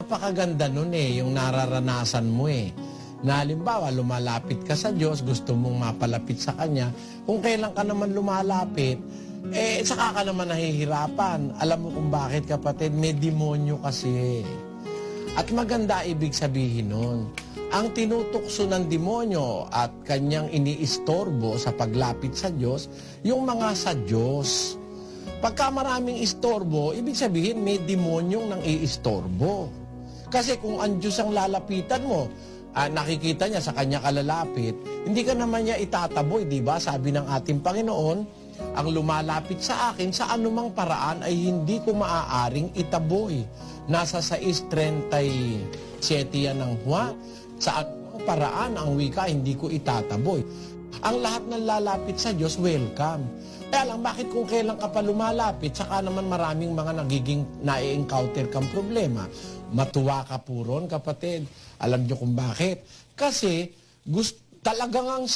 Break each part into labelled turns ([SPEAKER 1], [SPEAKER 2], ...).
[SPEAKER 1] napakaganda nun yung nararanasan mo Na halimbawa, lumalapit ka sa Diyos, gusto mong mapalapit sa Kanya. Kung kailan ka naman lumalapit, saka ka naman nahihirapan. Alam mo kung bakit, kapatid? May demonyo kasi. At maganda ibig sabihin nun. Ang tinutukso ng demonyo at kanyang iniistorbo sa paglapit sa Diyos, yung mga sa Diyos. Pagka maraming istorbo, ibig sabihin may demonyong nang iistorbo. Kasi kung ang Diyos ang lalapitan mo, nakikita niya sa kanya kalalapit, hindi ka naman niya itataboy, di ba? Sabi ng ating Panginoon, ang lumalapit sa akin sa anumang paraan ay hindi ko maaaring itaboy. Nasa 6:37 yan ng Juan, sa anumang paraan ang wika hindi ko itataboy. Ang lahat ng lalapit sa Diyos, welcome. Kaya lang, bakit kung kailan ka pa lumalapit, saka naman maraming mga nagiging na-encounter kang problema? Matuwa ka po ron, kapatid. Alam niyo kung bakit? Kasi talagang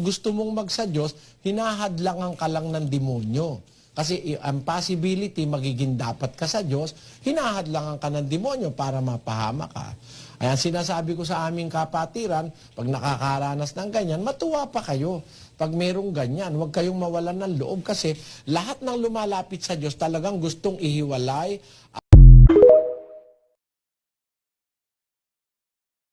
[SPEAKER 1] gusto mong magsa Diyos, hinahadlangan ka lang ng demonyo. Kasi ang possibility, magiging dapat ka sa Diyos, hinahadlangan ka ng demonyo para mapahama ka. Ayan, sinasabi ko sa aming kapatiran, pag nakakaranas ng ganyan, matuwa pa kayo. Pag merong ganyan, huwag kayong mawalan ng loob kasi lahat ng lumalapit sa Diyos talagang gustong ihiwalay